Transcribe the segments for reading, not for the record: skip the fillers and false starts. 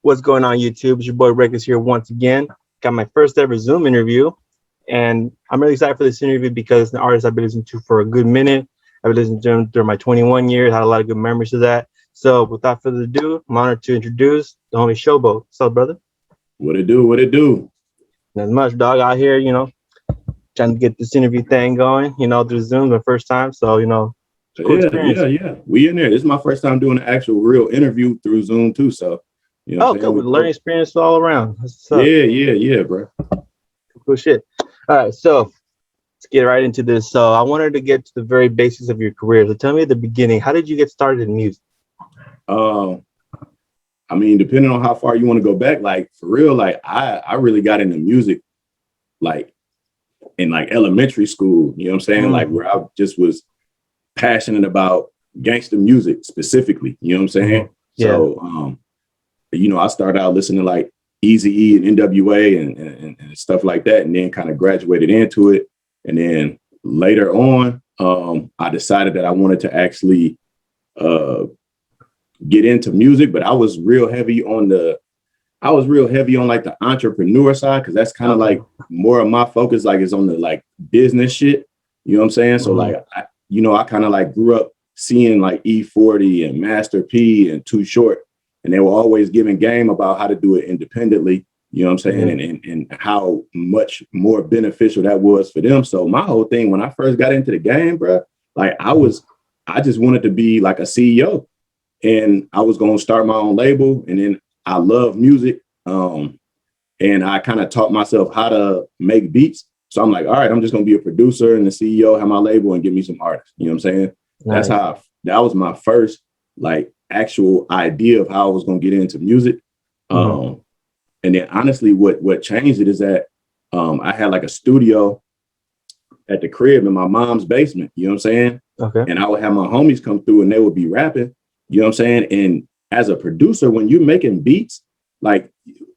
What's going on, YouTube? It's your boy Records here once again. Got my first ever Zoom interview, and I'm really excited for this interview because the artist I've been listening to for a good minute. I've been listening to him during my 21 years, had a lot of good memories of that. So without further ado, I'm honored to introduce the homie Shoboat. What's up, brother? What it do? What it do? Not much, dog. Out here, trying to get this interview thing going, through Zoom the first time. So, cool experience. Yeah. We in there. This is my first time doing an actual real interview through Zoom too. So, cool. Learning experience all around. Yeah, bro. Cool shit. All right, so let's get right into this. So I wanted to get to the very basics of your career. So tell me at the beginning, how did you get started in music? I mean, depending on how far you want to go back, like for real, like I really got into music like in like elementary school, you know what I'm saying? Like where I just was passionate about gangster music specifically, you know what I'm saying? Yeah. So I started out listening to like Eazy-E and NWA and stuff like that, and then kind of graduated into it. And then later on, I decided that I wanted to actually get into music, but I was real heavy on like the entrepreneur side, because that's kind of like more of my focus, like is on the like business shit. You know what I'm saying? So like, I kind of like grew up seeing like E40 and Master P and Too Short, and they were always giving game about how to do it independently. You know what I'm saying? And how much more beneficial that was for them. So my whole thing when I first got into the game, bro, like I just wanted to be like a CEO, and I was going to start my own label. And then I love music. And I kind of taught myself how to make beats. So I'm like, all right, I'm just going to be a producer and the CEO, have my label and give me some artists. You know what I'm saying? Nice. That was my first like actual idea of how I was going to get into music. And then honestly, what changed it is that I had like a studio at the crib in my mom's basement. You know what I'm saying? Okay. And I would have my homies come through and they would be rapping. You know what I'm saying? And as a producer, when you're making beats, like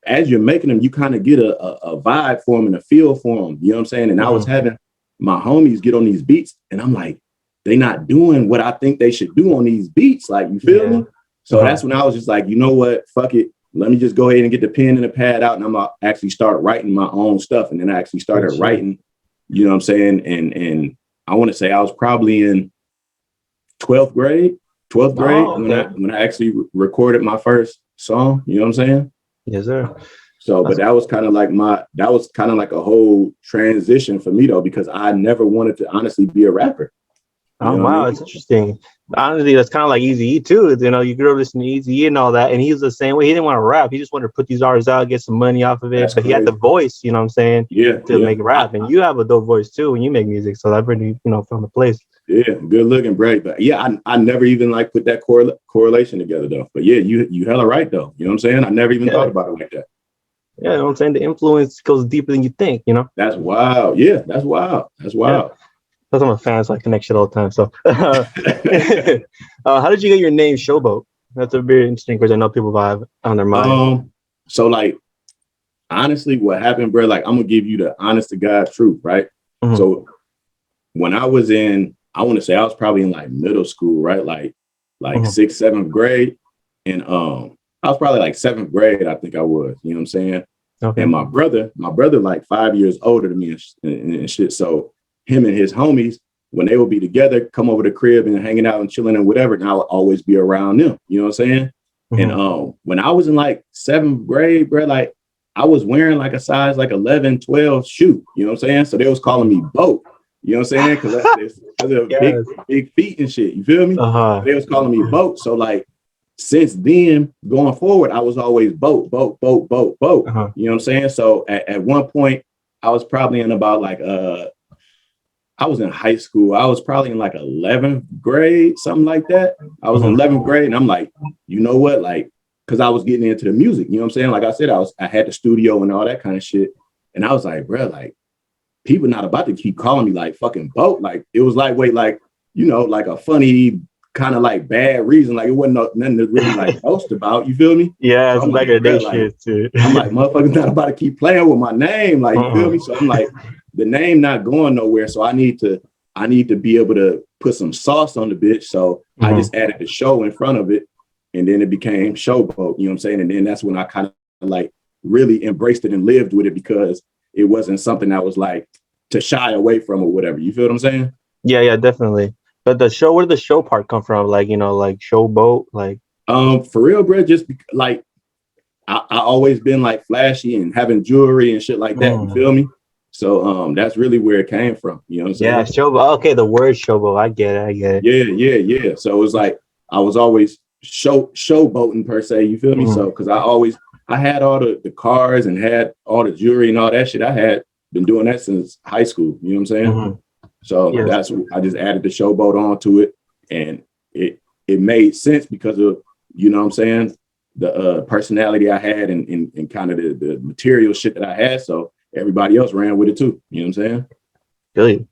as you're making them, you kind of get a vibe for them and a feel for them. You know what I'm saying? And I was having my homies get on these beats, and I'm like, they not doing what I think they should do on these beats. Like, you feel me? So that's when I was just like, you know what? Fuck it. Let me just go ahead and get the pen and the pad out, and I'm gonna actually start writing my own stuff. And then I actually started writing, you know what I'm saying? And I want to say I was probably in 12th grade when I actually recorded my first song. You know what I'm saying? Yes, sir. So, but that was kind of like a whole transition for me though, because I never wanted to honestly be a rapper. Oh, wow. It's interesting. Honestly, that's kind of like Eazy-E too. You grew up listening to Eazy-E and all that, and he was the same way. He didn't want to rap. He just wanted to put these artists out, get some money off of it. But he had the voice, you know what I'm saying? To make rap. And you have a dope voice too when you make music. So that really, from the place. Yeah, good looking, Brad. But yeah, I never even like put that correlation together though. But yeah, you hella right though. You know what I'm saying? I never even thought about it like that. Yeah, you know what I'm saying? The influence goes deeper than you think, That's wild. Yeah, that's wild. That's wild. Yeah. Because I'm a fan, so I connect shit all the time. So how did you get your name Shoboat? That's a very interesting question. I know people have on their mind. So like, honestly, what happened, bro, like I'm gonna give you the honest to God truth, right? So when I was I want to say I was probably in like middle school, right? Like 6th, 7th grade. And I was probably like 7th grade, I think I was, you know what I'm saying? Okay. And my brother like 5 years older than me and shit. So him and his homies, when they would be together, come over to the crib and hanging out and chilling and whatever, and I would always be around them. You know what I'm saying? And when I was in like 7th grade, bro, like I was wearing like a size like 11, 12 shoe. You know what I'm saying? So they was calling me Boat. You know what I'm saying? Because they're big feet and shit. You feel me? They was calling me Boat. So like since then, going forward, I was always Boat. You know what I'm saying? So at one point, I was probably in about like I was in high school. I was probably in like 11th grade, something like that. I was in 11th grade, and I'm like, you know what? Like, because I was getting into the music. You know what I'm saying? Like I said, I had the studio and all that kind of shit. And I was like, bro, like, people not about to keep calling me like fucking Boat. Like, it was like, wait, like, like a funny kind of like bad reason. Like, it wasn't nothing to really like boast about. You feel me? Yeah, so it's like a day shit too. I'm like, motherfuckers not about to keep playing with my name. Like, you feel me? So I'm like, the name not going nowhere. So I need to be able to put some sauce on the bitch. So I just added the show in front of it. and then it became Shoboat, you know what I'm saying? And then that's when I kind of like really embraced it and lived with it, because it wasn't something that was like to shy away from or whatever. You feel what I'm saying? Yeah, definitely. But where did the show part come from? Like, like Showboat, like. For real, bro, just like I always been like flashy and having jewelry and shit like that. You feel me? So that's really where it came from. You know what I'm saying? Yeah, Showboat. Okay, the word Showboat. I get it. Yeah. So it was like I was always showboating per se. You feel me? So because I had all the cars and had all the jewelry and all that shit. I had been doing that since high school. You know what I'm saying? So that's I just added the Showboat onto it, and it made sense because of, you know what I'm saying, the personality I had and kind of the material shit that I had. So everybody else ran with it too. You know what I'm saying? Really?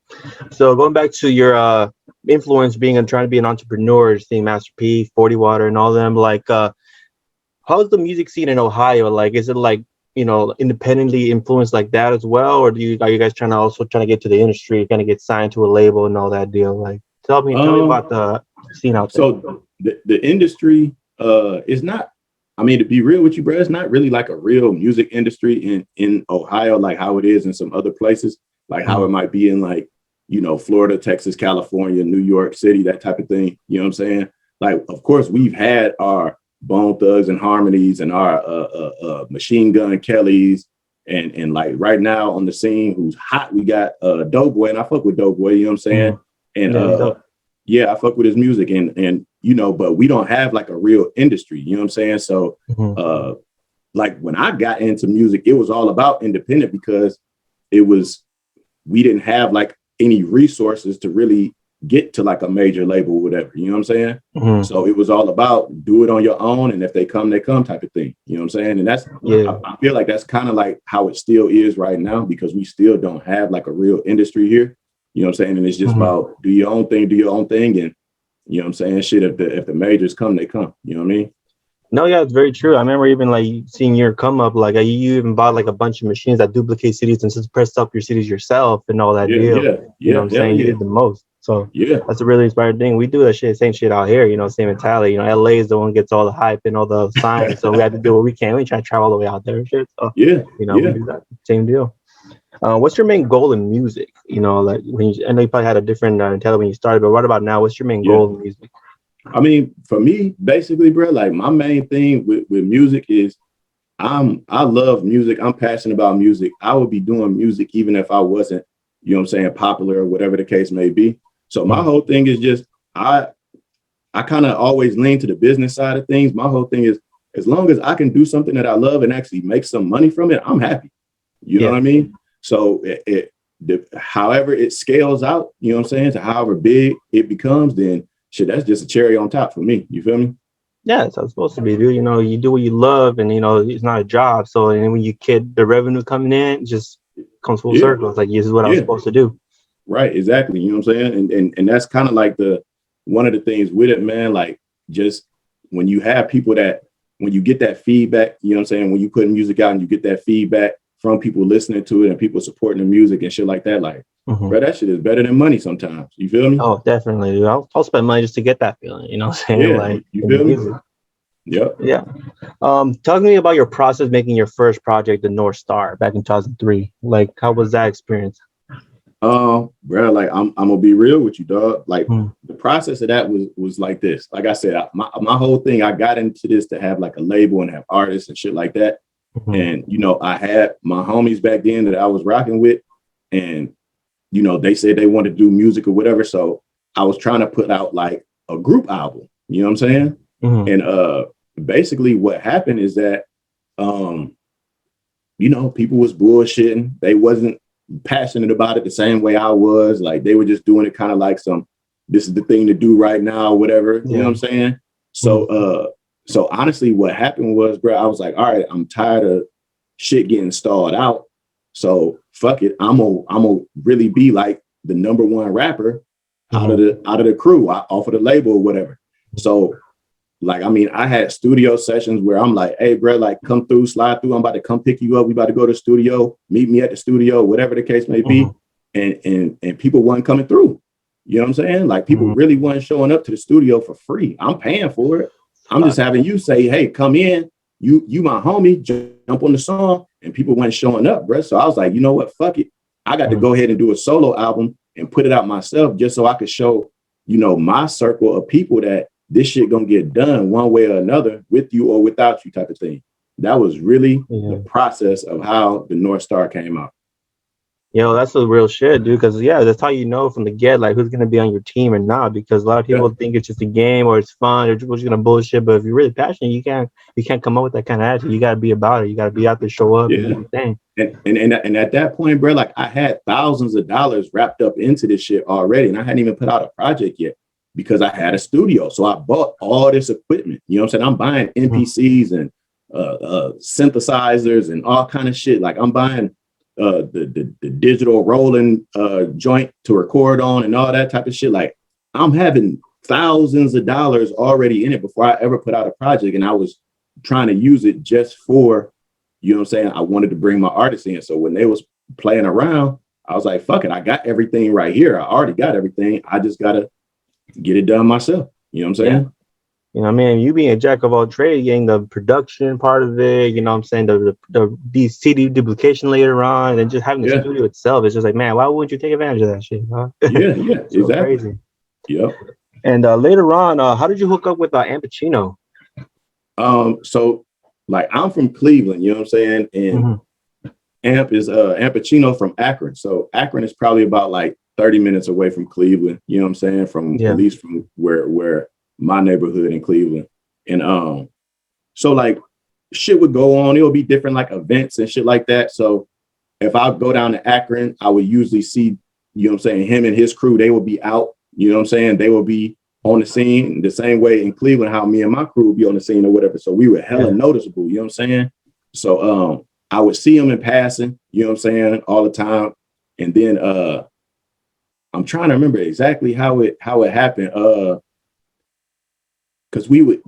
So going back to your influence trying to be an entrepreneur, seeing Master P, 40 Water, and all them, like how's the music scene in Ohio? Like, is it like, independently influenced like that as well? Or are you guys trying to get to the industry, kind of get signed to a label and all that deal? Like, tell me about the scene out there. So the industry is not, I mean, to be real with you, bro, it's not really like a real music industry in Ohio, like how it is in some other places, like how it might be in like, Florida, Texas, California, New York City, that type of thing. You know what I'm saying? Like, of course, we've had our Bone Thugs and Harmonies and our Machine Gun Kellys. And like right now on the scene, who's hot, we got Doughboy, and I fuck with Doughboy, you know what I'm saying? And I fuck with his music, and but we don't have like a real industry, you know what I'm saying? So like when I got into music, it was all about independent, because we didn't have like any resources to really get to like a major label or whatever, you know what I'm saying? So it was all about do it on your own, and if they come, they come type of thing, you know what I'm saying? And that's I feel like that's kind of like how it still is right now, because we still don't have like a real industry here, you know what I'm saying? And it's just about do your own thing, and you know what I'm saying, shit, if the majors come, they come, you know what I mean? No, yeah, it's very true. I remember even like seeing your come up, like you even bought like a bunch of machines that duplicate CDs and just pressed up your CDs yourself and all that deal. You know what I'm saying? You did the most. So that's a really inspiring thing. We do that same shit out here, same mentality. LA is the one who gets all the hype and all the signs. So we have to do what we can. We try to travel all the way out there and shit. So we do that same deal. What's your main goal in music? Like I know you probably had a different mentality when you started, but what about now? What's your main goal in music? I mean, for me, basically, bro, like my main thing with music is I love music. I'm passionate about music. I would be doing music even if I wasn't, you know what I'm saying, popular or whatever the case may be. So my whole thing is just I kind of always lean to the business side of things. My whole thing is, as long as I can do something that I love and actually make some money from it, I'm happy. You know what I mean? So however it scales out, you know what I'm saying, to however big it becomes, then shit, that's just a cherry on top for me. You feel me? Yeah, it's how it's supposed to be, dude. You do what you love, and it's not a job. So, and when you get the revenue coming in, it just comes full circle. It's like, this is what I was supposed to do. Right, exactly. You know what I'm saying? And that's kind of like one of the things with it, man. Like, just when you have people when you get that feedback, you know what I'm saying, when you put music out and you get that feedback from people listening to it and people supporting the music and shit like that, like, bro, that shit is better than money sometimes. You feel me? Oh, definitely, dude. I'll spend money just to get that feeling. You know what I'm saying? Yeah, like, you feel me? Yeah. Talk to me about your process making your first project, the North Star, back in 2003. Like, how was that experience? Bro, like I'm gonna be real with you, dog. Like the process of that was like this. Like I said, my whole thing, I got into this to have like a label and have artists and shit like that. And I had my homies back then that I was rocking with, and they said they wanted to do music or whatever. So I was trying to put out like a group album. You know what I'm saying? And basically what happened is that people was bullshitting. They wasn't passionate about it the same way I was. Like they were just doing it kind of like this is the thing to do right now, whatever. You know what I'm saying? So so honestly, what happened was, bro, I was like, all right, I'm tired of shit getting stalled out. So fuck it. I'm gonna really be like the number one rapper out of the crew, off of the label or whatever. So like, I mean, I had studio sessions where I'm like, hey, bro, like come through, slide through. I'm about to come pick you up. We about to go to the studio, meet me at the studio, whatever the case may be. And people weren't coming through. You know what I'm saying? Like people really weren't showing up to the studio for free. I'm paying for it. I'm just having you say, hey, come in. You my homie, jump on the song. And people weren't showing up, bro. So I was like, you know what? Fuck it. I got to go ahead and do a solo album and put it out myself just so I could show, you know, my circle of people that this shit gonna get done one way or another with you or without you type of thing. That was really the process of how the North Star came out. Yo, that's the real shit, dude. Because that's how you know from the get, like, who's gonna be on your team or not. Because a lot of people think it's just a game or it's fun or people just gonna bullshit. But if you're really passionate, you can't come up with that kind of attitude. You gotta be about it. You gotta be out there, show up, and do your thing. And at that point, bro, like I had thousands of dollars wrapped up into this shit already, and I hadn't even put out a project yet because I had a studio. So I bought all this equipment. You know what I'm saying? I'm buying MPCs and synthesizers and all kind of shit. Like I'm buying the digital rolling joint to record on and all that type of shit. Like I'm having thousands of dollars already in it before I ever put out a project, and I was trying to use it just for, you know what I'm saying, I wanted to bring my artists in. So when they was playing around, I was like, fuck it, I got everything right here. I already got everything. I just gotta get it done myself. You know what I'm saying? You know, I mean, you being a jack of all trades, getting the production part of it, you know what I'm saying, the CD duplication later on, and just having the studio itself. It's just like, man, why wouldn't you take advantage of that shit? Huh? Yeah, so exactly. Crazy. Yep. And later on, how did you hook up with Ampichino? So like I'm from Cleveland, you know what I'm saying? And Amp is Ampichino from Akron. So Akron is probably about like 30 minutes away from Cleveland, you know what I'm saying? From at least from where my neighborhood in Cleveland. And so like shit would go on. It would be different like events and shit like that. So if I go down to Akron, I would usually see, you know what I'm saying, him and his crew, they would be out, you know what I'm saying? They would be on the scene the same way in Cleveland, how me and my crew would be on the scene or whatever. So we were hella noticeable, you know what I'm saying? So I would see him in passing, you know what I'm saying, all the time. And then I'm trying to remember exactly how it happened. Because we were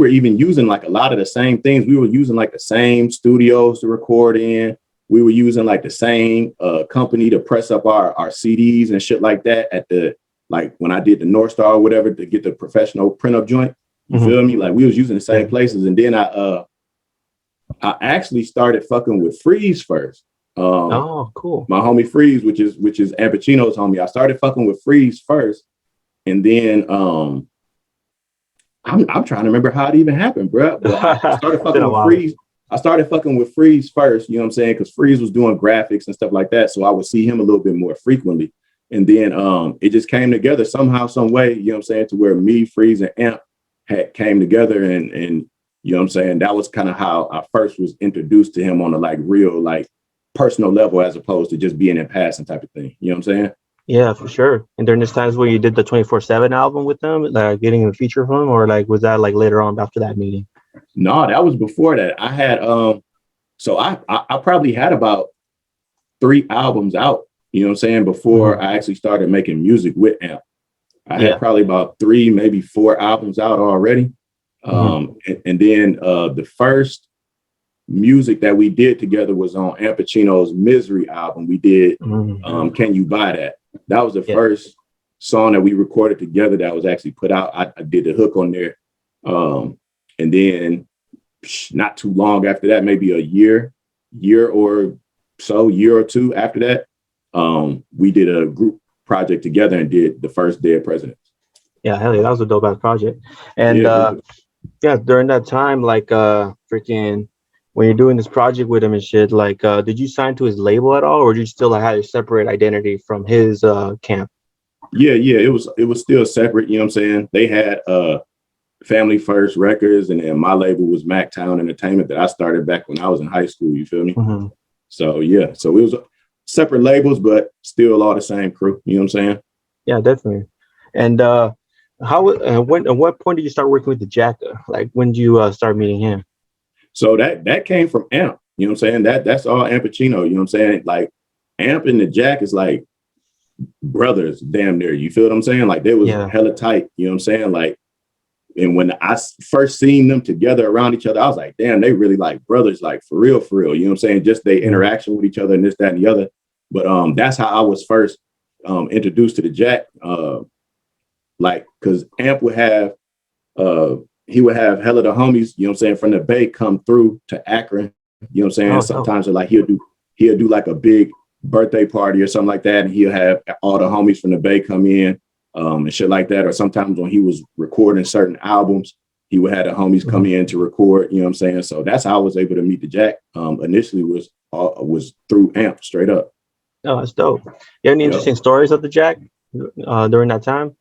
even using like a lot of the same things. We were using like the same studios to record in. We were using like the same company to press up our CDs and shit like that at the, like when I did the North Star or whatever to get the professional print up joint. You feel me? Like we was using the same places. And then I actually started fucking with Freeze first. Oh, cool. My homie Freeze, which is Ampichino's homie. I started fucking with Freeze first. And then I'm trying to remember how it even happened, bro. But I started fucking with Freeze. I started fucking with Freeze first, you know what I'm saying? Because Freeze was doing graphics and stuff like that. So I would see him a little bit more frequently. And then it just came together somehow, some way, you know what I'm saying, to where me, Freeze, and Amp came together. And you know what I'm saying? That was kind of how I first was introduced to him on a like real, like personal level, as opposed to just being in passing type of thing. You know what I'm saying? Yeah, for sure. And during this times where you did the 24/7 album with them, like getting a feature from him, or like was that like later on after that meeting? No, that was before that. I had so I probably had about 3 albums out, you know what I'm saying, before I actually started making music with Amp. I had probably about 3, maybe 4 albums out already. And then the first music that we did together was on Ampichino's Misery album. We did Can You Buy That? That was the first song that we recorded together that was actually put out. I did the hook on there. And then not too long after that, maybe a year or two after that, we did a group project together and did the first Dead Presidents. Yeah, hell yeah, that was a dope ass project. And during that time, like freaking when you're doing this project with him and shit, like did you sign to his label at all, or did you still have a separate identity from his camp? Yeah, it was still separate, you know what I'm saying? They had Family First Records, and then my label was Mactown Entertainment that I started back when I was in high school, you feel me? So yeah, so it was separate labels, but still all the same crew, you know what I'm saying? Yeah, definitely. And at what point did you start working with the Jack? Like when did you start meeting him? So that came from Amp, you know what I'm saying? That's all Ampichino, you know what I'm saying? Like Amp and the Jack is like brothers, damn near, you feel what I'm saying? Like they was hella tight, you know what I'm saying? Like, and when I first seen them together around each other, I was like, damn, they really like brothers, like for real, you know what I'm saying? Just their interaction with each other and this, that, and the other. But that's how I was first introduced to the Jack. Like, because Amp would have he would have hella the homies, you know what I'm saying, from the Bay come through to Akron. You know what I'm saying? Oh, Sometimes like he'll do like a big birthday party or something like that, and he'll have all the homies from the Bay come in and shit like that. Or sometimes when he was recording certain albums, he would have the homies come in to record. You know what I'm saying? So that's how I was able to meet the Jack. Initially was through Amp, straight up. Oh, that's dope. You have any interesting stories of the Jack during that time?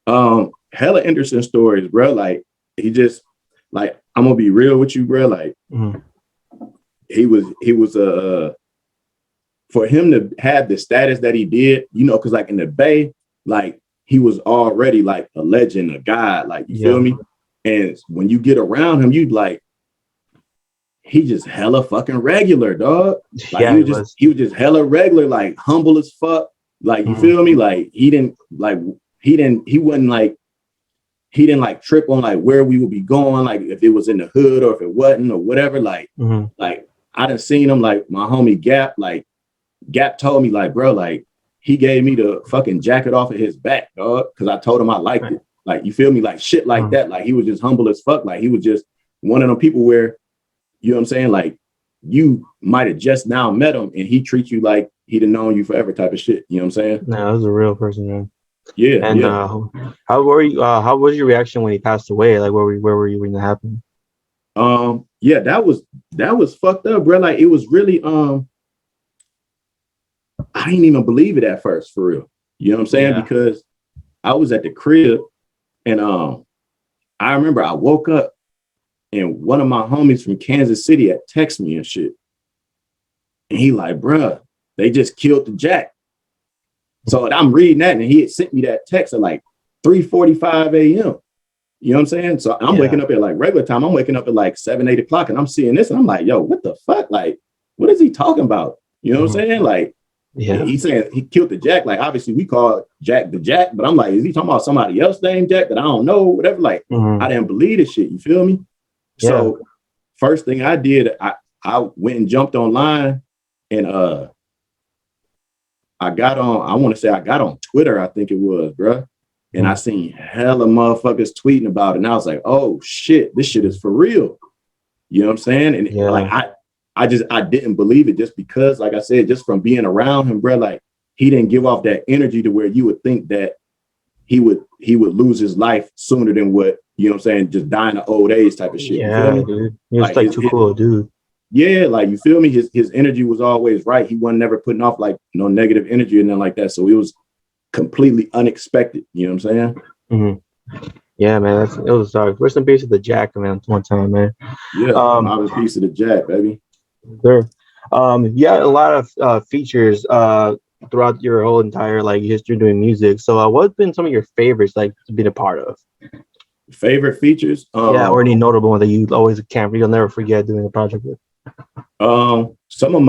Hella interesting stories, bro. Like he just like, I'm gonna be real with you, bro. Like he was for him to have the status that he did, you know, because like in the Bay, like he was already like a legend, a god, like you feel me? And when you get around him, you'd like, he just hella fucking regular, dog. Like he was just hella regular, like humble as fuck. Like you feel me? Like he didn't trip on like where we would be going, like if it was in the hood or if it wasn't or whatever. Like I done seen him, like my homie Gap told me, like, bro, like he gave me the fucking jacket off of his back, dog, because I told him I liked it. Like, you feel me? Like shit like that. Like he was just humble as fuck. Like he was just one of them people where, you know what I'm saying? Like you might have just now met him and he treats you like he'd have known you forever type of shit. You know what I'm saying? No, that was a real person, man. Yeah. And how were you? How was your reaction when he passed away? Like, where were you when that happened? Yeah, that was fucked up, bro. Like it was really I didn't even believe it at first, for real. You know what I'm saying? Yeah. Because I was at the crib and I remember I woke up and one of my homies from Kansas City had texted me and shit. And he like, bruh, they just killed the Jack. So I'm reading that and he had sent me that text at like 3:45 a.m. You know what I'm saying? So I'm waking up at like regular time. I'm waking up at like 7, 8 o'clock and I'm seeing this and I'm like, yo, what the fuck? Like, what is he talking about? You know what I'm saying? Like, he's saying he killed the Jack. Like, obviously we call Jack the Jack, but I'm like, is he talking about somebody else named Jack that I don't know? Whatever. Like, I didn't believe this shit. You feel me? Yeah. So first thing I did, I went and jumped online and I got on Twitter, I think it was, bro. And I seen hella motherfuckers tweeting about it. And I was like, oh shit, this shit is for real. You know what I'm saying? And like, I didn't believe it just because, like I said, just from being around him, bro, like he didn't give off that energy to where you would think that he would lose his life sooner than what, you know what I'm saying, just dying of old age type of shit. Yeah, you feel me? Dude. He was like too cool, dude. Yeah, like you feel me? His energy was always right. He wasn't never putting off like no negative energy and nothing like that. So it was completely unexpected. You know what I'm saying? Yeah, man. It was dark. Rest in peace of the Jack, man. One time, man. Yeah, I was piece of the Jack, baby. Sure. You had a lot of features throughout your whole entire like history doing music. So what's been some of your favorites like to be a part of? Favorite features? Or any notable one that you always you'll never forget doing a project with? Some of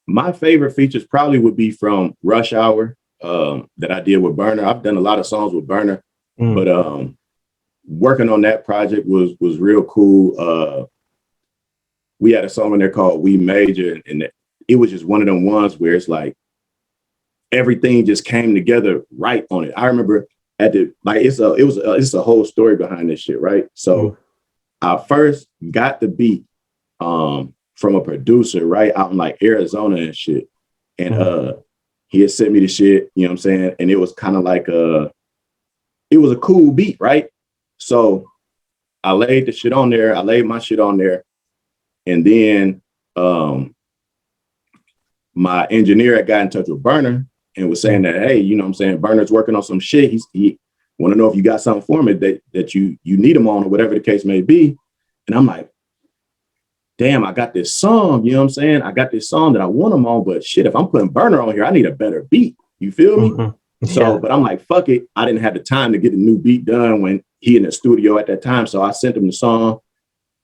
my favorite features probably would be from Rush Hour that I did with Berner. I've done a lot of songs with Berner, but working on that project was real cool. We had a song in there called We Major, and it was just one of them ones where it's like everything just came together right on it. I remember it's a whole story behind this shit, right? So I first got the beat from a producer right out in like Arizona and shit. And he had sent me the shit, you know what I'm saying? And it was kind of like it was a cool beat, right? So I laid the shit on there. I laid my shit on there. And then my engineer had got in touch with Berner and was saying that, hey, you know what I'm saying, Berner's working on some shit. He want to know if you got something for me that you need him on or whatever the case may be. And I'm like, damn, I got this song, you know what I'm saying? I got this song that I want him on, but shit, if I'm putting Berner on here, I need a better beat. You feel me? So, but I'm like, fuck it. I didn't have the time to get a new beat done when he in the studio at that time. So I sent him the song.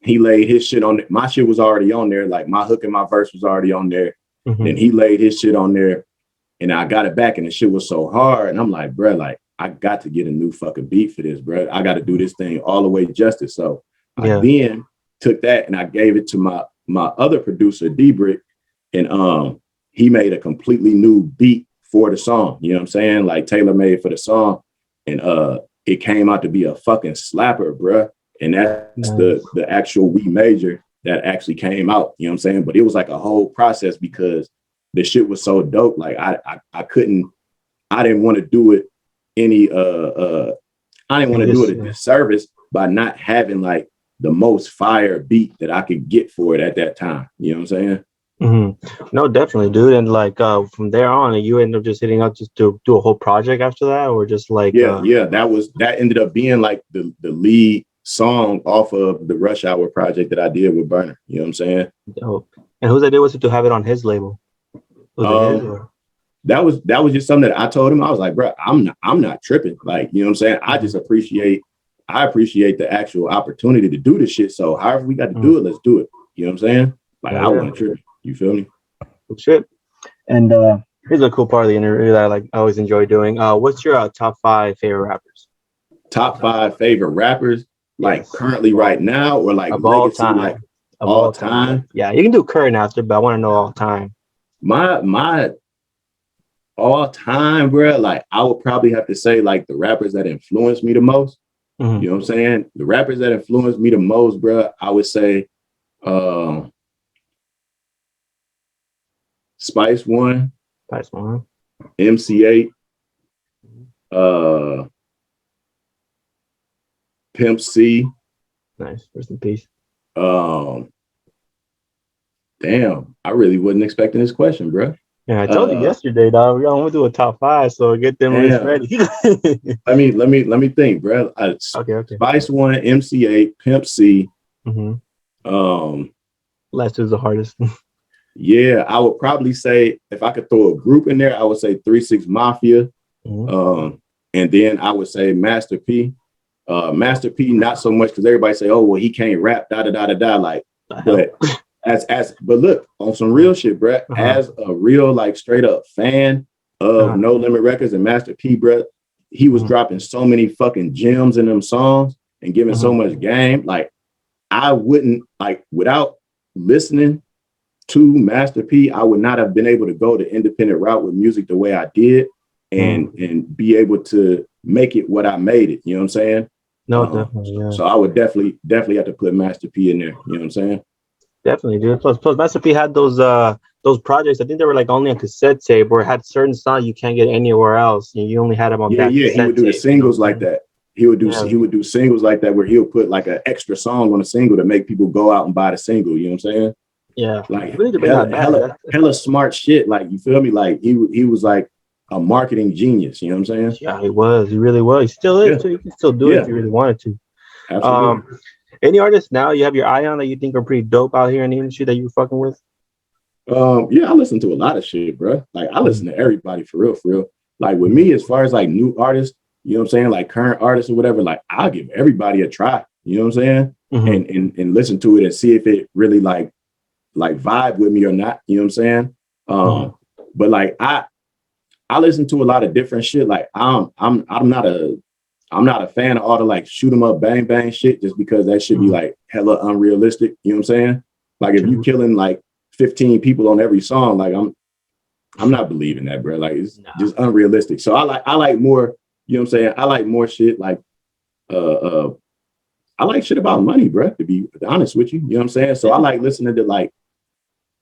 He laid his shit on it. My shit was already on there. Like my hook and my verse was already on there. Then he laid his shit on there and I got it back and the shit was so hard. And I'm like, bro, like I got to get a new fucking beat for this, bro. I got to do this thing all the way justice. So I then took that and I gave it to my other producer, D-Brick, and he made a completely new beat for the song. You know what I'm saying? Like tailor-made for the song. it came out to be a fucking slapper, bruh. And that's Nice. the actual We Major that actually came out, you know what I'm saying? But it was like a whole process because the shit was so dope. Like I didn't want to do it I didn't want to do it a disservice by not having like the most fire beat that I could get for it at that time. You know what I'm saying? Mm-hmm. No, definitely, dude. And like from there on, you end up just hitting up just to do a whole project after that, or just like yeah, that ended up being like the lead song off of the Rush Hour project that I did with Berner. You know what I'm saying? dope. And whose idea was it to have it on his label? Was it his or? That was just something that I told him. I was like, bro, I'm not tripping. Like, you know what I'm saying? I just appreciate the actual opportunity to do this shit. So however we got to do it, let's do it. You know what I'm saying? Like, I want to trip. You feel me? Good shit. And here's a cool part of the interview that I always enjoy doing. What's your top 5 favorite rappers? Top 5 favorite rappers, like currently right now, or like of all time? like of all time. Yeah, you can do current after, but I want to know all time. My all time, bro. Like, I would probably have to say like the rappers that influenced me the most. Mm-hmm. You know what I'm saying? The rappers that influenced me the most, bro, I would say Spice One, MC8, Pimp C. Nice, rest in peace. Damn, I really wasn't expecting this question, bro. Yeah, I told you yesterday, dog. We're gonna do a top 5, so get them ready. let me think, bro. Okay. Spice One, MC8, Pimp C. Mm-hmm. Last is the hardest. Yeah, I would probably say if I could throw a group in there, I would say 3 6 Mafia. Mm-hmm. And then I would say Master P. Master P, not so much because everybody say, oh, well, he can't rap, like, but but look, on some real shit, bro, as a real, like, straight up fan of No Limit Records and Master P, bro, he was dropping so many fucking gems in them songs and giving so much game. Like, I wouldn't, like, without listening to Master P, I would not have been able to go the independent route with music the way I did and be able to make it what I made it. You know what I'm saying? No, definitely. Yeah. So I would definitely have to put Master P in there. You know what I'm saying? Definitely, dude. Plus Master P had those projects. I think they were like only on cassette tape, or had certain songs you can't get anywhere else. You only had them on that. Yeah. He would do the singles like that. He would do singles like that where he'll put like an extra song on a single to make people go out and buy the single. You know what I'm saying? Yeah, like hella smart shit. Like, you feel me? Like he was like a marketing genius. You know what I'm saying? Yeah, he was. He really was. He still is. So you can still do it if you really wanted to. Absolutely. Any artists now you have your eye on that you think are pretty dope out here in the industry that you're fucking with? Yeah, I listen to a lot of shit, bro. Like, I listen to everybody for real. Like, with me, as far as like new artists, you know what I'm saying? Like current artists or whatever, like, I'll give everybody a try. You know what I'm saying? Mm-hmm. And listen to it and see if it really like vibe with me or not. You know what I'm saying? But like I listen to a lot of different shit. Like, I'm not a fan of all the like shoot 'em up, bang bang shit, just because that should be like hella unrealistic. You know what I'm saying? Like, if you killing like 15 people on every song, like I'm not believing that, bro. Like, it's just unrealistic. So I like more. You know what I'm saying? I like more shit like I like shit about money, bro. To be honest with you, you know what I'm saying? So I like listening to like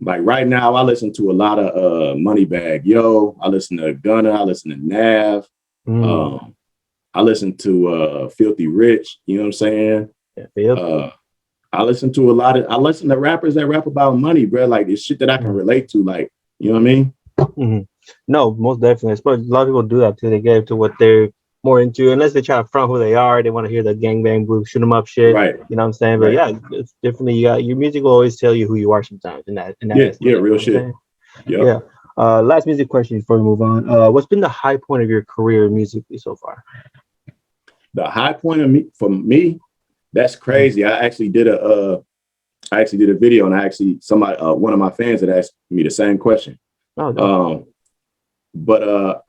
right now, I listen to a lot of Moneybagg Yo. I listen to Gunna. I listen to Nav. I listen to Filthy Rich. You know what I'm saying? I listen to rappers that rap about money, bro. Like, it's shit that I can relate to. Like, you know what I mean? Mm-hmm. No, most definitely. I suppose a lot of people do that too. They get to what they're more into, unless they try to front who they are. They want to hear the gangbang blue, shoot 'em up shit. Right. You know what I'm saying? But yeah, it's definitely your music will always tell you who you are sometimes. In that real shit. Yeah. Last music question before we move on. What's been the high point of your career musically so far? The high point for me, that's crazy. I actually did a video, and somebody, one of my fans had asked me the same question. But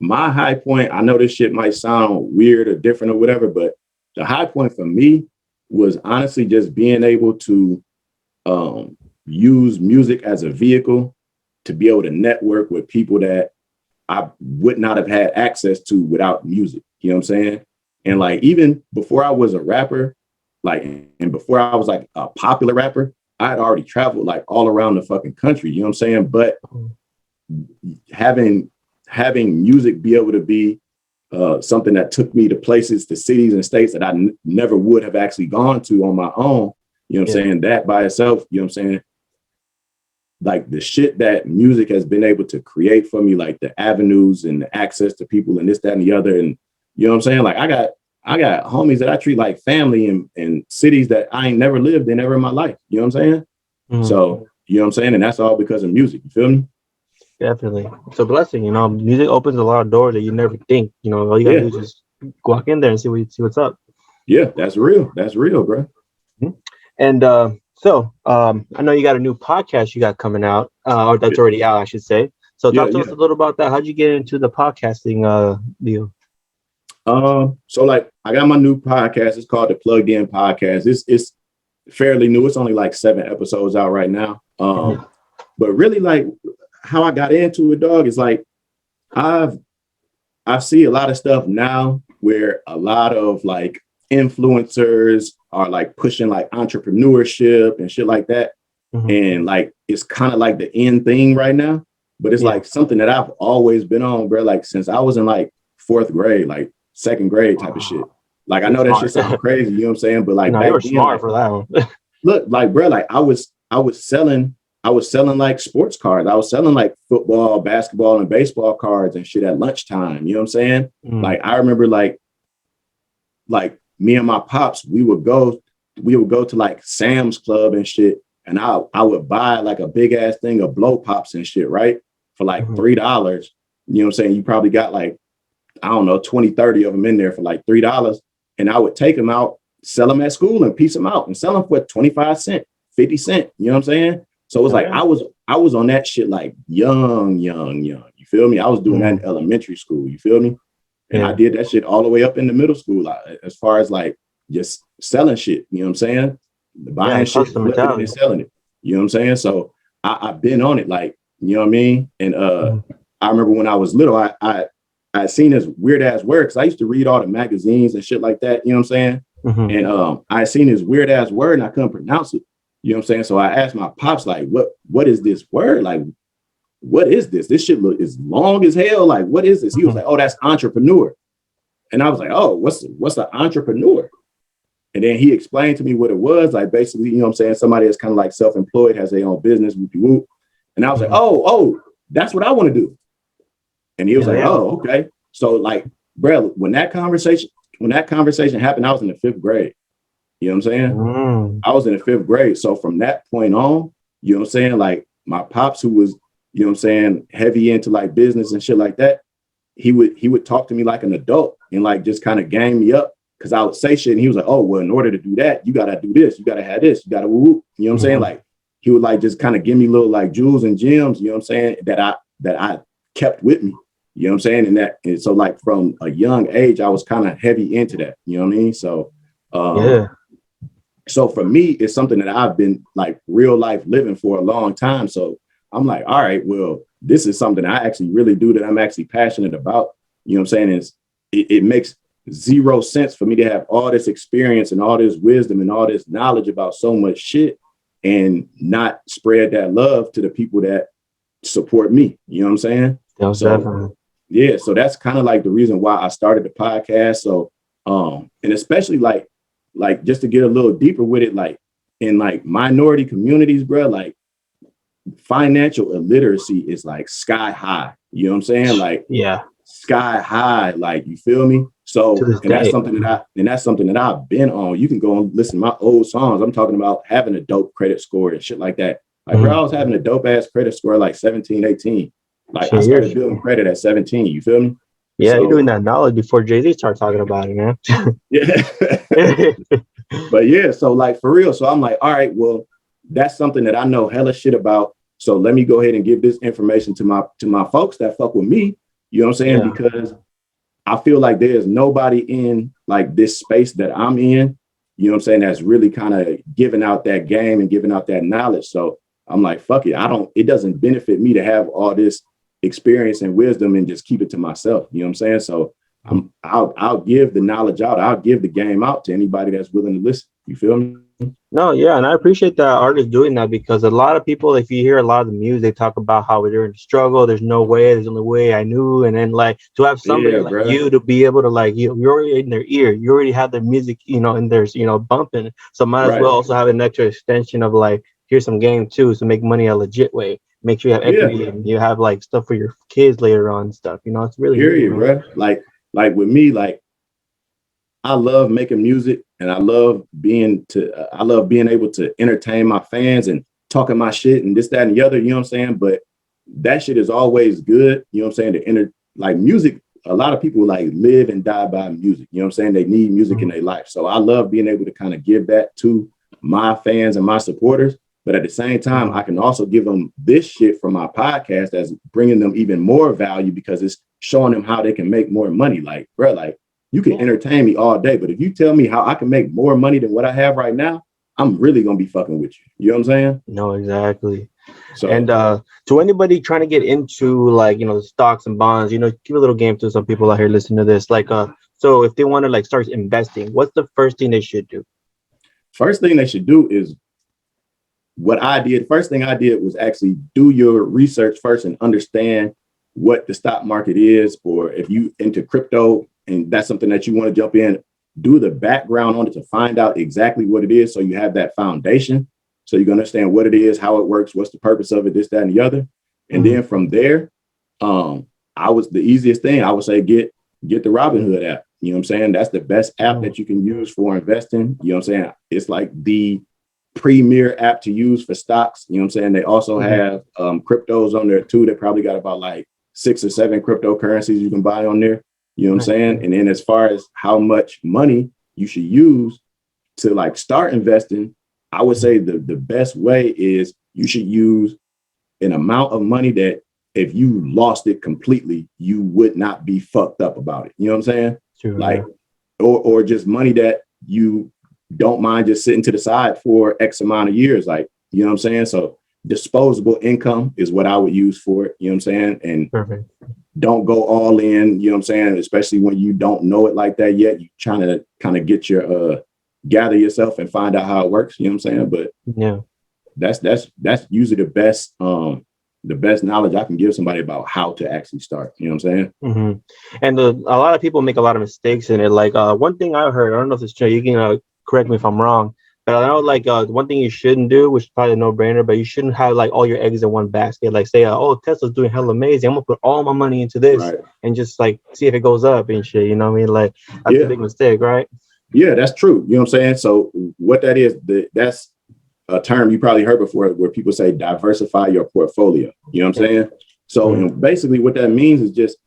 my high point, I know this shit might sound weird or different or whatever, but the high point for me was honestly just being able to use music as a vehicle to be able to network with people that I would not have had access to without music. You know what I'm saying? And like, even before I was a rapper, like, and before I was like a popular rapper, I had already traveled like all around the fucking country. You know what I'm saying? But having music be able to be something that took me to places, to cities and states that I never would have actually gone to on my own. You know what I'm saying? That by itself, you know what I'm saying? Like the shit that music has been able to create for me, like the avenues and the access to people and this, that, and the other. And you know what I'm saying? Like I got homies that I treat like family in cities that I ain't never lived in ever in my life. You know what I'm saying? Mm-hmm. So, you know what I'm saying? And that's all because of music. You feel me? Definitely. It's a blessing, you know. Music opens a lot of doors that you never think. You know, all you gotta do is just walk in there and see what's up. Yeah, that's real. That's real, bro. Mm-hmm. And I know you got a new podcast you got coming out, or that's already out, I should say. So talk to us a little about that. How'd you get into the podcasting deal? So like I got my new podcast. It's called the Plugged In Podcast. It's fairly new. It's only like 7 episodes out right now. But really, like how I got into it, dog, is like I see a lot of stuff now where a lot of like influencers are like pushing like entrepreneurship and shit like that. And like it's kind of like the end thing right now. But it's like something that I've always been on, bro. Like since I was in like 4th grade, like 2nd grade type of shit. Like I know that shit sounds crazy, you know what I'm saying? But like you were smart for that one. Look, like bro, like I was selling like sports cards. I was selling like football, basketball, and baseball cards and shit at lunchtime. You know what I'm saying? Like I remember like me and my pops, we would go to like Sam's Club and shit. And I would buy like a big ass thing of blow pops and shit, right? For like $3. You know what I'm saying? You probably got like, I don't know, 20, 30 of them in there for like $3. And I would take them out, sell them at school and piece them out and sell them for 25 cents, 50 cents. You know what I'm saying? So it was like, I was on that shit like young. You feel me? I was doing that in elementary school. You feel me? And I did that shit all the way up into middle school, as far as like just selling shit. You know what I'm saying? Buying shit and selling it. You know what I'm saying? So I've been on it, like, you know what I mean? And I remember when I was little, I seen this weird ass word because I used to read all the magazines and shit like that. You know what I'm saying? And I seen this weird ass word and I couldn't pronounce it. You know what I'm saying? So I asked my pops, like, what is this word? Like, what is this? This shit look is long as hell. Like, what is this? He was like, oh, that's entrepreneur. And I was like, oh, what's an entrepreneur? And then he explained to me what it was. Like, basically, you know what I'm saying? Somebody that's kind of like self-employed, has their own business, whoop-de-whoop. And I was like, oh, that's what I want to do. And he was like, oh, okay. So like, bro, when that conversation happened, I was in the 5th grade. You know what I'm saying? I was in the 5th grade. So from that point on, you know what I'm saying? Like my pops, who was, you know what I'm saying, heavy into like business and shit like that, he would talk to me like an adult and like just kind of gang me up. Cause I would say shit and he was like, oh, well, in order to do that, you got to do this. You got to have this. You got to whoop. You know what I'm saying? Like he would like just kind of give me little like jewels and gems, you know what I'm saying, that I kept with me. You know what I'm saying? And so like from a young age, I was kind of heavy into that. You know what I mean? So so for me, it's something that I've been like real life living for a long time. So I'm like, all right, well, this is something I actually really do that I'm actually passionate about. You know what I'm saying? It makes zero sense for me to have all this experience and all this wisdom and all this knowledge about so much shit and not spread that love to the people that support me. You know what I'm saying? So that's kind of like the reason why I started the podcast. So and especially like just to get a little deeper with it, like in like minority communities, bro, like financial illiteracy is like sky high. You know what I'm saying? Like sky high, like, you feel me? So that's something that I've been on. You can go and listen to my old songs. I'm talking about having a dope credit score and shit like that. Like bro, I was having a dope ass credit score like 17, 18. Like I started building credit at 17. You feel me? Yeah, you're doing that knowledge before Jay-Z started talking about it, man. But yeah, so like for real. So I'm like, all right, well, that's something that I know hella shit about. So let me go ahead and give this information to my folks that fuck with me. You know what I'm saying? Because I feel like there's nobody in like this space that I'm in, you know what I'm saying, that's really kind of giving out that game and giving out that knowledge. So I'm like, fuck it. It doesn't benefit me to have all this experience and wisdom and just keep it to myself. You know what I'm saying? So I'll give the knowledge out. I'll give the game out to anybody that's willing to listen. You feel me? No, yeah, and I appreciate that artists doing that, because a lot of people, if you hear a lot of the music, they talk about how they're in the struggle. There's no way. There's only way I knew. And then like to have somebody Yeah, like bro. you to be able to like you're already in their ear. You already have their music, and there's bumping. So might as Right. well also have an extra extension of like here's some game too, so make money a legit way. Make sure you have equity Yeah. and you have like stuff for your kids later on and stuff. It's really Period, good, bro. Like with me, like I love making music and I love being able to entertain my fans and talking my shit and this, that, and the other, you know what I'm saying? But that shit is always good, you know what I'm saying? Like music, a lot of people like live and die by music, you know what I'm saying? They need music in their life. So I love being able to kind of give that to my fans and my supporters. But at the same time, I can also give them this shit from my podcast that's bringing them even more value because it's showing them how they can make more money. Like, bro, like you can entertain me all day, but if you tell me how I can make more money than what I have right now, I'm really going to be fucking with you. You know what I'm saying? No, exactly. So, and to anybody trying to get into like, stocks and bonds, give a little game to some people out here listening to this. Like, so if they want to like start investing, what's the first thing they should do? First thing they should do is what I did. First thing I did was actually do your research first and understand what the stock market is, or if you into crypto and that's something that you want to jump in, do the background on it to find out exactly what it is. So you have that foundation. So you can understand what it is, how it works, what's the purpose of it, this, that, and the other. And then from there, the easiest thing I would say, get the Robinhood app. You know what I'm saying? That's the best app that you can use for investing. You know what I'm saying? It's like the premier app to use for stocks. You know what I'm saying? They also have cryptos on there too. They probably got about like 6 or 7 cryptocurrencies you can buy on there. You know what I'm saying? And then as far as how much money you should use to like start investing, I would say the best way is you should use an amount of money that if you lost it completely, you would not be fucked up about it. You know what I'm saying? Sure. Like, or just money that you don't mind just sitting to the side for X amount of years. Like, you know what I'm saying? So disposable income is what I would use for it. You know what I'm saying? And perfect. Don't go all in, you know what I'm saying? Especially when you don't know it like that yet. You're trying to kind of get your, gather yourself and find out how it works. You know what I'm saying? But yeah, that's usually the best knowledge I can give somebody about how to actually start. You know what I'm saying? Mm-hmm. And a lot of people make a lot of mistakes in it. Like one thing I heard, I don't know if it's true, you can correct me if I'm wrong, but I know like one thing you shouldn't do, which is probably a no-brainer, but you shouldn't have like all your eggs in one basket. Like say, oh, Tesla's doing hella amazing, I'm gonna put all my money into this and just like see if it goes up and shit. You know what I mean? Like that's a big mistake, right? Yeah, that's true. You know what I'm saying? So what that is, that's a term you probably heard before where people say diversify your portfolio. You know what I'm saying? So basically what that means is just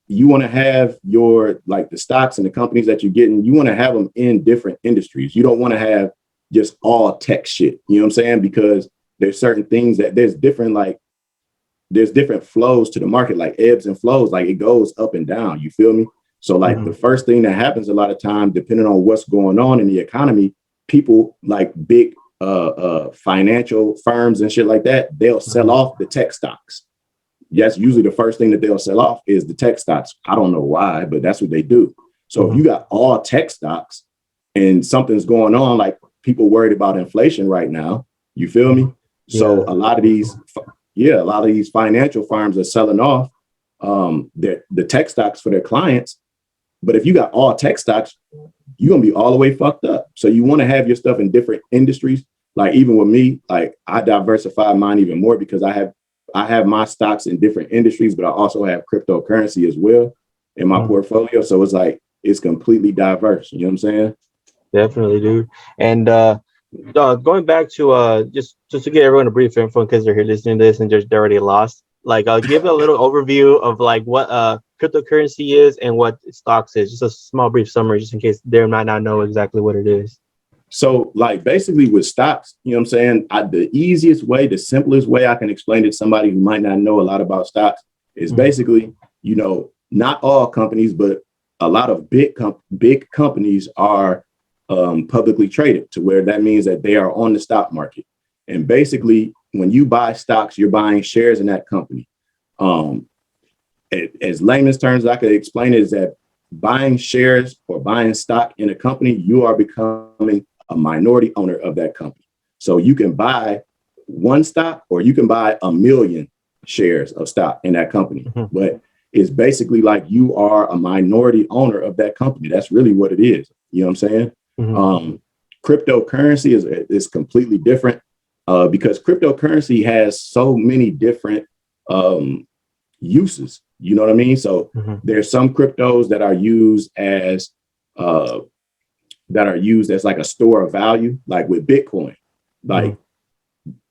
you want to have your, like the stocks and the companies that you're getting, you want to have them in different industries. You don't want to have just all tech shit. You know what I'm saying? Because there's certain things that there's different flows to the market, like ebbs and flows, like it goes up and down. You feel me? So like the first thing that happens a lot of time, depending on what's going on in the economy, people like big financial firms and shit like that, they'll sell off the tech stocks. Yes, usually the first thing that they'll sell off is the tech stocks. I don't know why, but that's what they do. So if you got all tech stocks and something's going on, like people worried about inflation right now, you feel me? So a lot of these financial firms are selling off the tech stocks for their clients. But if you got all tech stocks, you're gonna be all the way fucked up. So you want to have your stuff in different industries. Like even with me, like I diversify mine even more because I have my stocks in different industries, but I also have cryptocurrency as well in my portfolio. So it's like it's completely diverse. You know what I'm saying? Definitely, dude. And going back to just to get everyone a brief info because they're here listening to this and they're already lost. Like I'll give a little overview of like what cryptocurrency is and what stocks is. Just a small brief summary, just in case they might not know exactly what it is. So like basically with stocks, you know what I'm saying? The easiest way, the simplest way I can explain it to somebody who might not know a lot about stocks is basically, you know, not all companies, but a lot of big companies are publicly traded to where that means that they are on the stock market. And basically when you buy stocks, you're buying shares in that company. As layman's terms, I could explain it is that buying shares or buying stock in a company, you are becoming a minority owner of that company. So you can buy one stock or you can buy 1 million shares of stock in that company. But it's basically like you are a minority owner of that company. That's really what it is. You know what I'm saying? Cryptocurrency is completely different because cryptocurrency has so many different uses. You know what I mean? So there's some cryptos that are used as like a store of value, like with Bitcoin.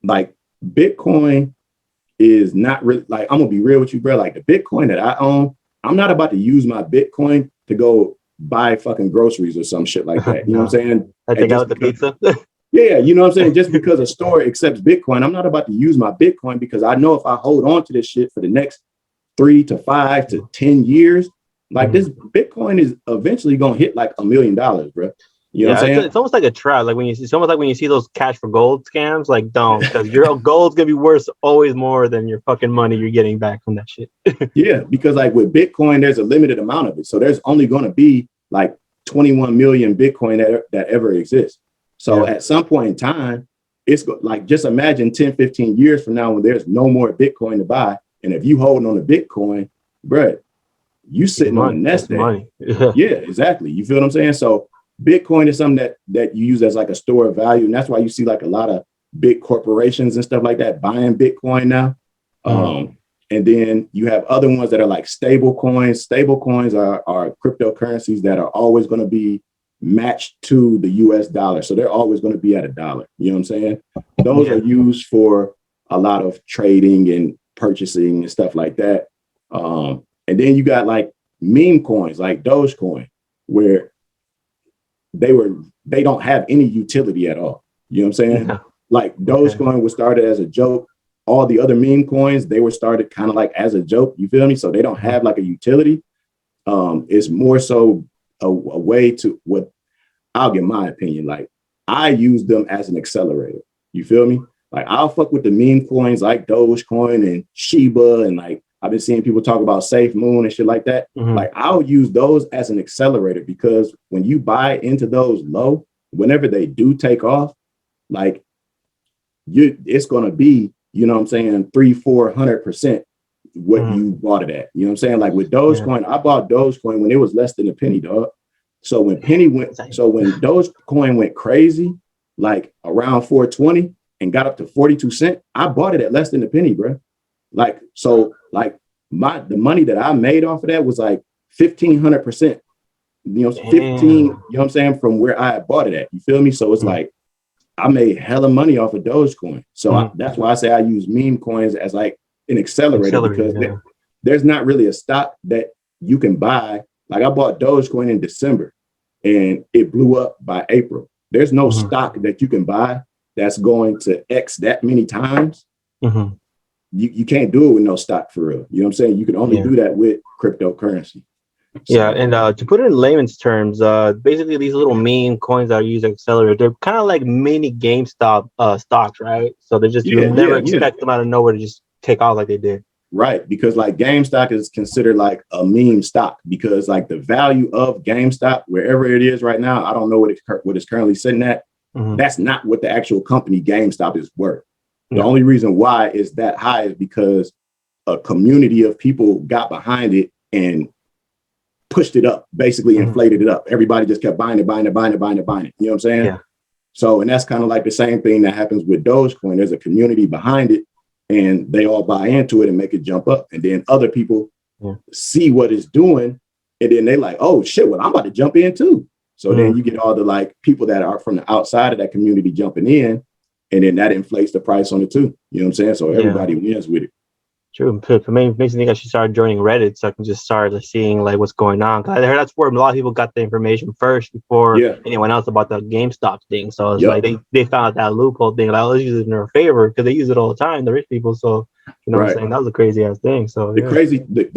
Like Bitcoin is not really, like, I'm gonna be real with you, bro. Like the Bitcoin that I own, I'm not about to use my Bitcoin to go buy fucking groceries or some shit like that. You know what I'm saying? I think out the pizza. Yeah, you know what I'm saying? Just because a store accepts Bitcoin, I'm not about to use my Bitcoin because I know if I hold on to this shit for the next 3 to 5 to 10 years, like this Bitcoin is eventually gonna hit like $1 million, bro. You know what I'm saying? It's almost like a trap. Like it's almost like when you see those cash for gold scams, like don't, because your gold's gonna be worth always more than your fucking money you're getting back from that shit. Yeah, because like with Bitcoin, there's a limited amount of it. So there's only gonna be like 21 million Bitcoin that ever exists. So at some point in time, it's like, just imagine 10, 15 years from now when there's no more Bitcoin to buy. And if you holding on to Bitcoin, bro, you sitting on a nest egg. Yeah, exactly. You feel what I'm saying? So Bitcoin is something that you use as like a store of value. And that's why you see like a lot of big corporations and stuff like that buying Bitcoin now. And then you have other ones that are like stable coins. Stable coins are cryptocurrencies that are always going to be matched to the US dollar. So they're always going to be at $1. You know what I'm saying? Those are used for a lot of trading and purchasing and stuff like that. And then you got like meme coins like Dogecoin, where they don't have any utility at all. You know what I'm saying? Yeah. Like Dogecoin was started as a joke. All the other meme coins, they were started kind of like as a joke. You feel me? So they don't have like a utility. It's more so a way to, what I'll give my opinion. Like I use them as an accelerator. You feel me? Like I'll fuck with the meme coins like Dogecoin and Shiba, and like I've been seeing people talk about Safe Moon and shit like that. Like I'll use those as an accelerator, because when you buy into those low, whenever they do take off, like it's gonna be, you know what I'm saying, 300-400% what you bought it at. You know what I'm saying? Like with Dogecoin, I bought Dogecoin when it was less than a penny, dog. So when Dogecoin went crazy, like around 420 and got up to 42 cents, I bought it at less than a penny, bro. Like, so like the money that I made off of that was like 1,500%, you know, 15, you know what I'm saying, from where I bought it at. You feel me? So it's like I made hella money off of Dogecoin. So that's why I say I use meme coins as like an accelerator because there's not really a stock that you can buy. Like I bought Dogecoin in December and it blew up by April. There's no stock that you can buy that's going to X that many times. You can't do it with no stock for real. You know what I'm saying? You can only do that with cryptocurrency. So, and to put it in layman's terms, basically these little meme coins that are used as accelerator, they're kind of like mini GameStop stocks, right? So they're just, you'll never expect them out of nowhere to just take off like they did. Right, because like GameStop is considered like a meme stock, because like the value of GameStop, wherever it is right now, I don't know what it's currently sitting at. That's not what the actual company GameStop is worth. The only reason why it's that high is because a community of people got behind it and pushed it up, basically inflated it up. Everybody just kept buying it. You know what I'm saying? Yeah. So, and that's kind of like the same thing that happens with Dogecoin. There's a community behind it and they all buy into it and make it jump up. And then other people see what it's doing. And then they like, oh shit, well, I'm about to jump in too. So then you get all the like people that are from the outside of that community jumping in, and then that inflates the price on it too. You know what I'm saying? So everybody wins with it. True. For me, it makes me think I should start joining Reddit so I can just start seeing like what's going on. Cause I heard that's where a lot of people got the information first before anyone else about the GameStop thing. So it's like they found out that loophole thing. Like, let's use it in their favor because they use it all the time, the rich people. So you know what I'm saying? That was a crazy ass thing. So the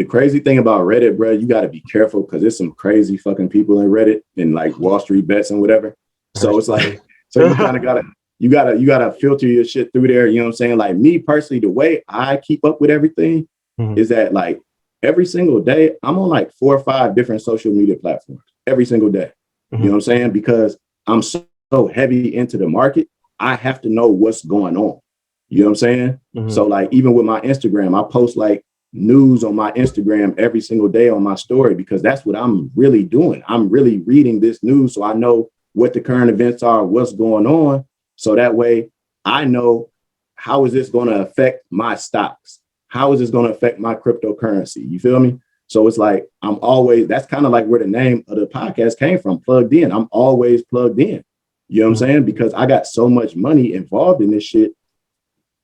crazy thing about Reddit, bro, you got to be careful because there's some crazy fucking people in Reddit and like Wall Street bets and whatever. So it's like, so you kind of you gotta filter your shit through there. You know what I'm saying? Like me personally, the way I keep up with everything is that like every single day I'm on like 4 or 5 different social media platforms every single day. You know what I'm saying? Because I'm so heavy into the market, I have to know what's going on. You know what I'm saying? So like even with my Instagram, I post like news on my Instagram every single day on my story, because that's what I'm really doing. I'm really reading this news so I know what the current events are, what's going on. So that way I know, how is this going to affect my stocks? How is this going to affect my cryptocurrency? You feel me? So it's like, I'm always, that's kind of like where the name of the podcast came from, plugged in. I'm always plugged in. You know what I'm saying? Because I got so much money involved in this shit.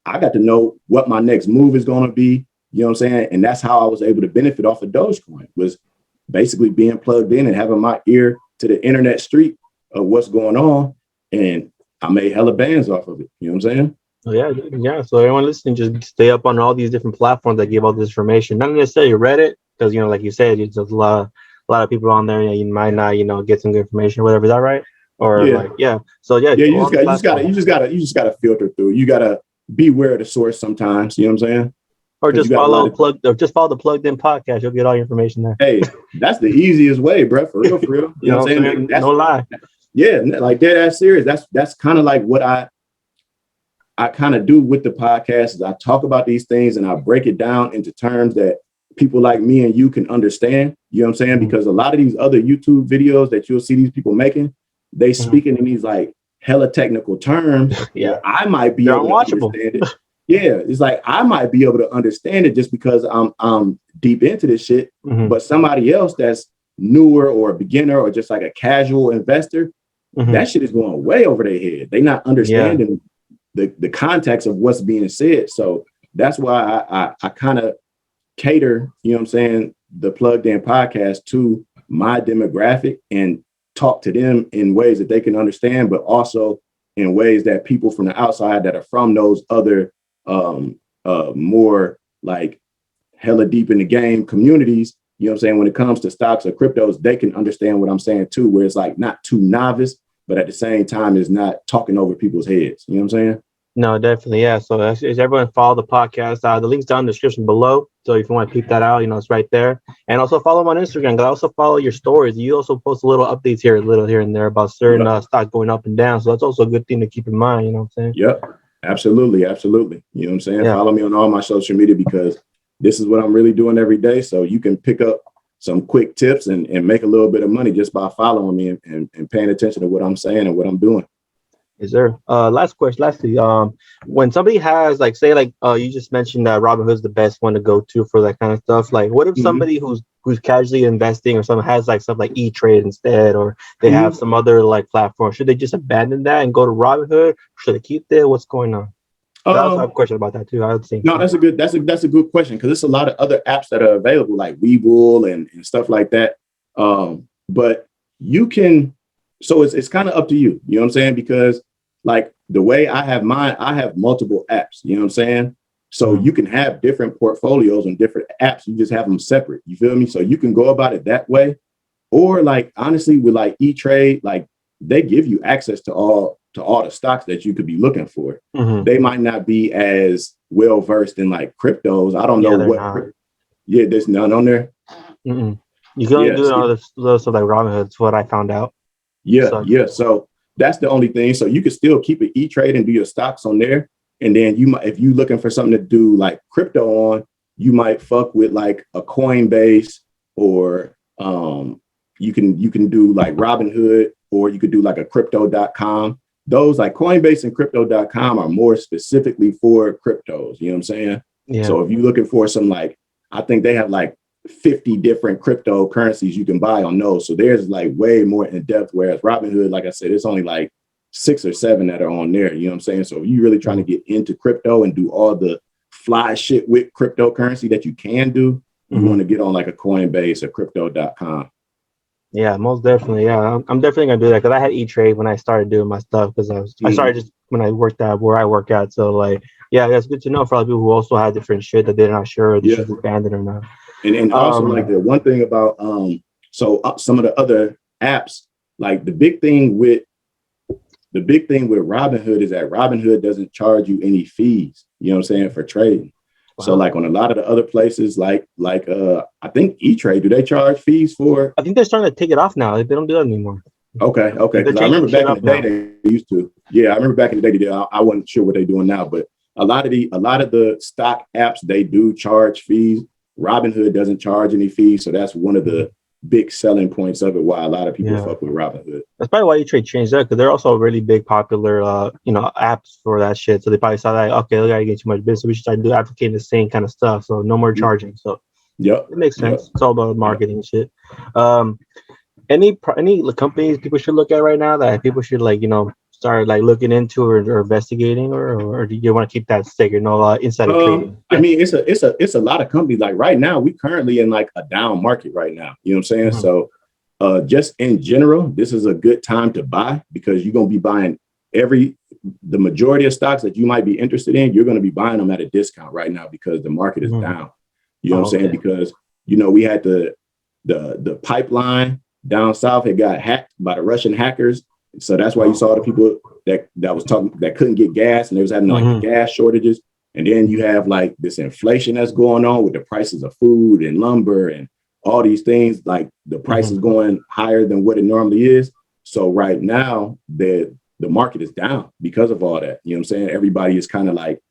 I got to know what my next move is going to be. You know what I'm saying? And that's how I was able to benefit off of Dogecoin, was basically being plugged in and having my ear to the internet street of what's going on. And I made hella bands off of it. You know what I'm saying? Yeah. So everyone listening, just stay up on all these different platforms that give all this information. Not necessarily Reddit, because, you know, like you said, it's a lot of people on there. You might not, get some good information or whatever. Is that right? Or So you just gotta filter through. You gotta be aware of the source sometimes. You know what I'm saying? Or just follow the plugged in podcast. You'll get all your information there. Hey, that's the easiest way, bro. For real. You know what I'm saying? No lie. Yeah, like dead ass serious. That's kind of like what I kind of do with the podcast, is I talk about these things and I break it down into terms that people like me and you can understand. You know what I'm saying? Because a lot of these other YouTube videos that you'll see these people making, they speaking in these like hella technical terms. Yeah, I might be able to understand it. Yeah, it's like I might be able to understand it just because I'm deep into this shit. But somebody else that's newer or a beginner or just like a casual investor, that shit is going way over their head. They not understanding the context of what's being said. So that's why I kind of cater, you know what I'm saying, the Plugged In podcast to my demographic and talk to them in ways that they can understand, but also in ways that people from the outside that are from those other more like hella deep in the game communities, you know what I'm saying, when it comes to stocks or cryptos, they can understand what I'm saying too, where it's like not too novice, but at the same time is not talking over people's heads. You know what I'm saying? No, definitely. Yeah. So as everyone follow the podcast, the link's down in the description below. So if you want to peep that out, it's right there. And also follow them on Instagram. I also follow your stories. You also post a little updates here and there about certain stocks going up and down. So that's also a good thing to keep in mind. You know what I'm saying? Yep. Absolutely. You know what I'm saying? Yeah. Follow me on all my social media, because this is what I'm really doing every day. So you can pick up some quick tips and make a little bit of money just by following me and paying attention to what I'm saying and what I'm doing. Yes, sir. Lastly, when somebody has you just mentioned that Robinhood's the best one to go to for that kind of stuff. Like, what if somebody who's casually investing or someone has like stuff like E-Trade instead, or they have some other like platform? Should they just abandon that and go to Robinhood? Should they keep there? What's going on? I also have a question about that too. I would think. No, that's a good question, because there's a lot of other apps that are available, like Webull and stuff like that. But you can, so it's kind of up to you. You know what I'm saying? Because like the way I have mine, I have multiple apps. You know what I'm saying? So you can have different portfolios on different apps. You just have them separate. You feel me? So you can go about it that way. Or like, honestly, with like E-Trade, like they give you access to all the stocks that you could be looking for. They might not be as well versed in like cryptos. I don't know what. Yeah, there's none on there. You can only do all this stuff like Robinhood. That's what I found out. So that's the only thing. So you can still keep it E-Trade and do your stocks on there. And then you might, if you're looking for something to do like crypto on, you might fuck with like a Coinbase, or you can do like Robinhood, or you could do like a crypto.com. Those like Coinbase and crypto.com are more specifically for cryptos. You know what I'm saying? Yeah. So if you're looking for some, like, I think they have like 50 different cryptocurrencies you can buy on those. So there's like way more in depth. Whereas Robinhood, like I said, it's only like 6 or 7 that are on there. You know what I'm saying? So if you're really trying to get into crypto and do all the fly shit with cryptocurrency that you can do, you want to get on like a Coinbase or crypto.com. Yeah, most definitely. Yeah, I'm definitely gonna do that, because I had E-Trade when I started doing my stuff, because I started just when I worked at where I work at. So like, yeah, that's good to know for other people who also have different shit that they're not sure if they should abandon or not. And also like the one thing about some of the other apps, like the big thing with the big thing with Robinhood is that Robinhood doesn't charge you any fees, you know what I'm saying, for trading. Wow. So like on a lot of the other places, like I think E-Trade, do they charge fees for? I think they're starting to take it off now. They don't do that anymore. Okay. Because I remember back in the day they used to. Yeah, I remember back in the day they did. I wasn't sure what they're doing now, but a lot of the stock apps, they do charge fees. Robinhood doesn't charge any fees, so that's one of the big selling points of it. Why a lot of people fuck with Robinhood. That's probably why E-Trade changed that, because they're also really big, popular, apps for that shit. So they probably saw that, okay, we gotta get too much business. We should start advocating the same kind of stuff. So no more charging. So it makes sense. It's all about marketing and shit. Any companies people should look at right now that people should start looking into or investigating, or do you want to keep that secret? Insider trading. I mean, it's a lot of companies. Like right now, we currently in like a down market right now. You know what I'm saying? Mm-hmm. So just in general, this is a good time to buy, because you're gonna be buying the majority of stocks that you might be interested in. You're gonna be buying them at a discount right now because the market is down. You know what I'm saying? Because we had the pipeline down south had got hacked by the Russian hackers. So that's why you saw the people that was talking that couldn't get gas, and they was having the gas shortages. And then you have like this inflation that's going on with the prices of food and lumber and all these things. Like the price is going higher than what it normally is. So right now the market is down because of all that. You know what I'm saying? Everybody is kind of like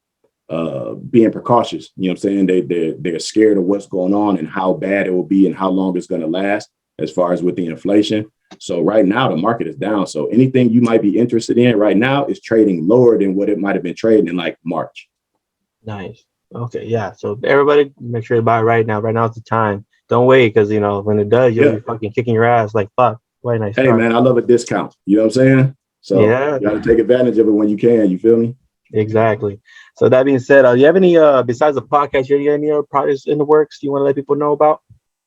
being precautious. You know what I'm saying? They're scared of what's going on and how bad it will be and how long it's going to last as far as with the inflation. So right now the market is down. So anything you might be interested in right now is trading lower than what it might have been trading in like March. Nice. Okay. Yeah. So everybody make sure to buy right now. Right now is the time. Don't wait, because when it does, you'll be fucking kicking your ass like fuck. Why nice. Hey man, I love a discount. You know what I'm saying? So you gotta take advantage of it when you can. You feel me? Exactly. So that being said, do you have any besides the podcast, you have any other projects in the works you want to let people know about?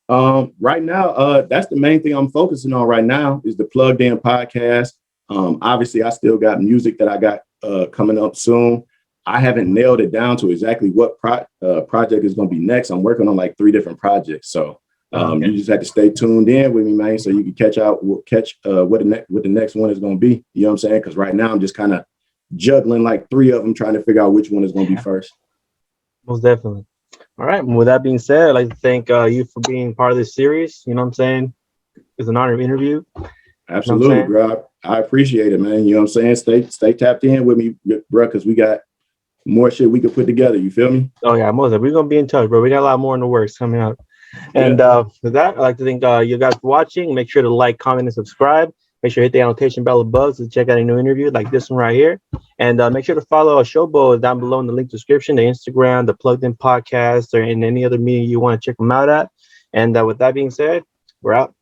Right now, that's the main thing I'm focusing on right now is the Plugged In podcast. Obviously, I still got music that I got coming up soon. I haven't nailed it down to exactly what project is going to be next. I'm working on like 3 different projects. So you just have to stay tuned in with me, man, so you can catch what the next one is going to be. You know what I'm saying? Because right now I'm just kind of juggling like 3 of them, trying to figure out which one is going to be first. Most definitely. All right. With that being said, I'd like to thank you for being part of this series. You know what I'm saying? It's an honor to interview. Absolutely, bro. I appreciate it, man. You know what I'm saying? Stay tapped in with me, bro, because we got more shit we could put together. You feel me? Oh, yeah. We're going to be in touch, bro. We got a lot more in the works coming out. And with that, I'd like to thank you guys for watching. Make sure to like, comment, and subscribe. Make sure to hit the annotation bell above to check out a new interview like this one right here. And make sure to follow Shoboat down below in the link description, the Instagram, the Plugged In podcast, or in any other media you want to check them out at. And with that being said, we're out.